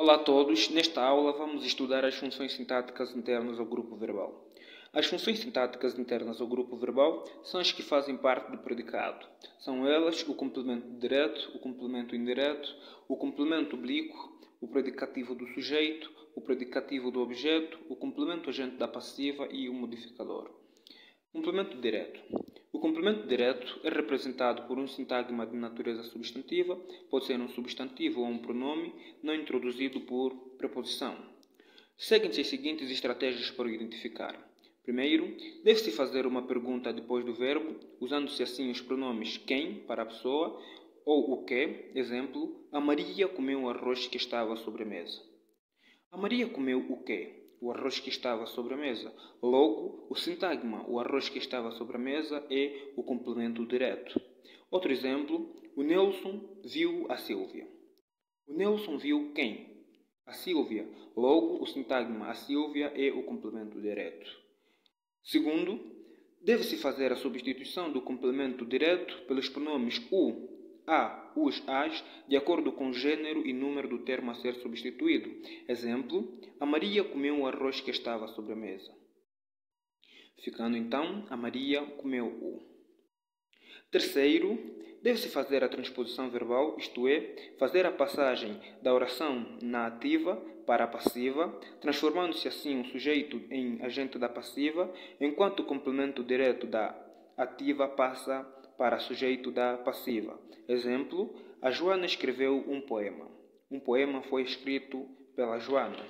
Olá a todos, nesta aula vamos estudar as funções sintáticas internas ao grupo verbal. As funções sintáticas internas ao grupo verbal são as que fazem parte do predicado. São elas o complemento direto, o complemento indireto, o complemento oblíquo, o predicativo do sujeito, o predicativo do objeto, o complemento agente da passiva e o modificador. Complemento direto. O complemento direto é representado por um sintagma de natureza substantiva, pode ser um substantivo ou um pronome, não introduzido por preposição. Seguem-se as seguintes estratégias para o identificar. Primeiro, deve-se fazer uma pergunta depois do verbo, usando-se assim os pronomes quem para a pessoa ou o que. Exemplo, a Maria comeu o arroz que estava sobre a mesa. A Maria comeu o quê? O arroz que estava sobre a mesa. Logo, o sintagma, o arroz que estava sobre a mesa, é o complemento direto. Outro exemplo, o Nelson viu a Sílvia. O Nelson viu quem? A Sílvia. Logo, o sintagma, a Sílvia, é o complemento direto. Segundo, deve-se fazer a substituição do complemento direto pelos pronomes o, a, os, as, de acordo com o gênero e número do termo a ser substituído. Exemplo, a Maria comeu o arroz que estava sobre a mesa. Ficando então, a Maria comeu o. Terceiro, deve-se fazer a transposição verbal, isto é, fazer a passagem da oração na ativa para a passiva, transformando-se assim o sujeito em agente da passiva, enquanto o complemento direto da ativa passa para sujeito da passiva. Exemplo, a Joana escreveu um poema. Um poema foi escrito pela Joana.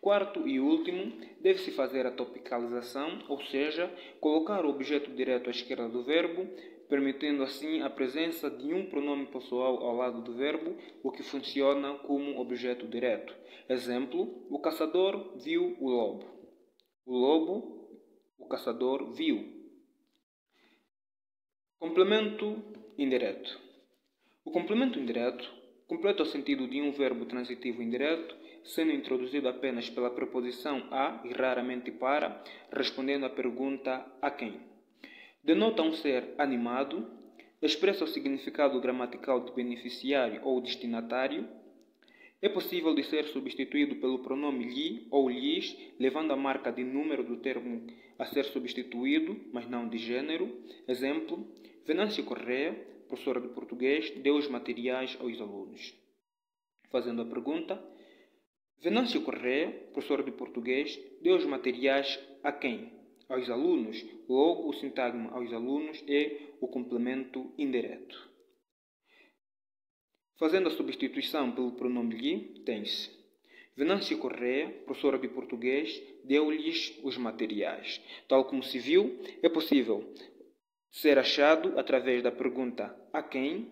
Quarto e último, deve-se fazer a topicalização, ou seja, colocar o objeto direto à esquerda do verbo, permitindo assim a presença de um pronome pessoal ao lado do verbo, o que funciona como objeto direto. Exemplo, o caçador viu o lobo. O lobo, o caçador viu. Complemento indireto. O complemento indireto completa o sentido de um verbo transitivo indireto, sendo introduzido apenas pela preposição a e raramente para, respondendo à pergunta a quem. Denota um ser animado, expressa o significado gramatical de beneficiário ou destinatário, é possível de ser substituído pelo pronome lhe ou lhes, levando a marca de número do termo a ser substituído, mas não de gênero. Exemplo, Venâncio Correia, professora de português, deu os materiais aos alunos. Fazendo a pergunta, Venâncio Correia, professora de português, deu os materiais a quem? Aos alunos. Logo, o sintagma aos alunos é o complemento indireto. Fazendo a substituição pelo pronome lhe, tem-se Venâncio Correia, professora de português, deu-lhes os materiais. Tal como se viu, é possível ser achado através da pergunta a quem,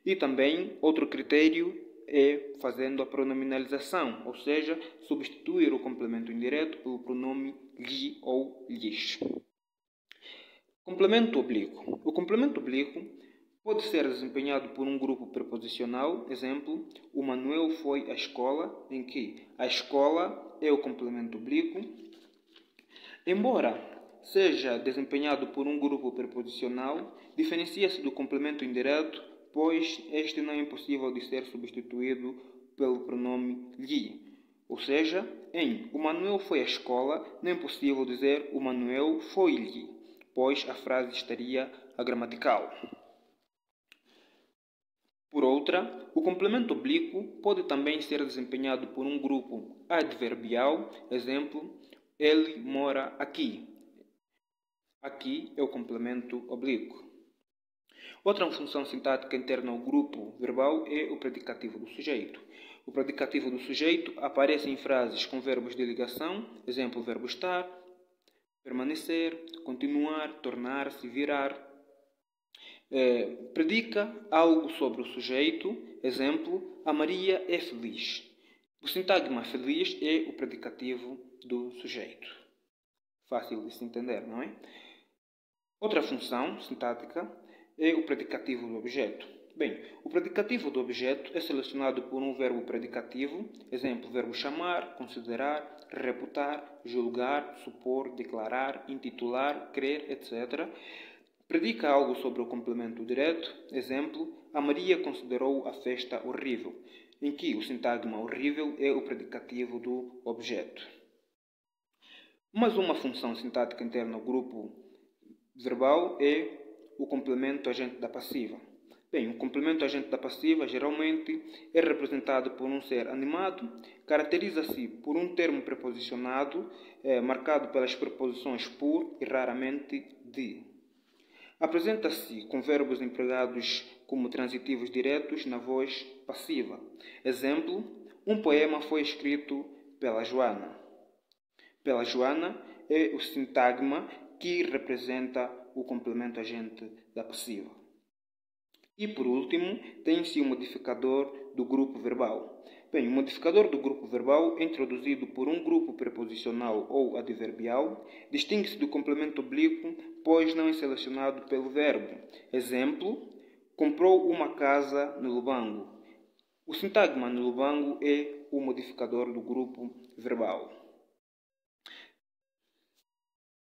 e também outro critério é fazendo a pronominalização, ou seja, substituir o complemento indireto pelo pronome lhe ou lhes. Complemento oblíquo. O complemento oblíquo pode ser desempenhado por um grupo preposicional. Exemplo, o Manuel foi à escola, em que a escola é o complemento oblíquo. Embora seja desempenhado por um grupo preposicional, diferencia-se do complemento indireto, pois este não é impossível de ser substituído pelo pronome lhe. Ou seja, em o Manuel foi à escola, não é possível dizer o Manuel foi-lhe, pois a frase estaria agramatical. Por outra, o complemento oblíquo pode também ser desempenhado por um grupo adverbial. Exemplo, ele mora aqui. Aqui é o complemento oblíquo. Outra função sintática interna ao grupo verbal é o predicativo do sujeito. O predicativo do sujeito aparece em frases com verbos de ligação. Exemplo, verbo estar, permanecer, continuar, tornar-se, virar. Predica algo sobre o sujeito. Exemplo, a Maria é feliz. O sintagma feliz é o predicativo do sujeito. Fácil de se entender, não é? Outra função sintática é o predicativo do objeto. Bem, o predicativo do objeto é selecionado por um verbo predicativo. Exemplo, verbo chamar, considerar, reputar, julgar, supor, declarar, intitular, crer, etc. Predica algo sobre o complemento direto. Exemplo, a Maria considerou a festa horrível. em que o sintagma horrível é o predicativo do objeto. Mais uma função sintática interna ao grupo verbal é o complemento agente da passiva. Bem, o complemento agente da passiva geralmente é representado por um ser animado, caracteriza-se por um termo preposicionado marcado pelas preposições por e raramente de. Apresenta-se com verbos empregados como transitivos diretos na voz passiva. Exemplo, um poema foi escrito pela Joana. Pela Joana é o sintagma que representa o complemento agente da passiva. E por último, tem-se o modificador do grupo verbal. Bem, o modificador do grupo verbal é introduzido por um grupo preposicional ou adverbial, distingue-se do complemento oblíquo, pois não é selecionado pelo verbo. Exemplo, comprou uma casa no Lubango. O sintagma no Lubango é o modificador do grupo verbal.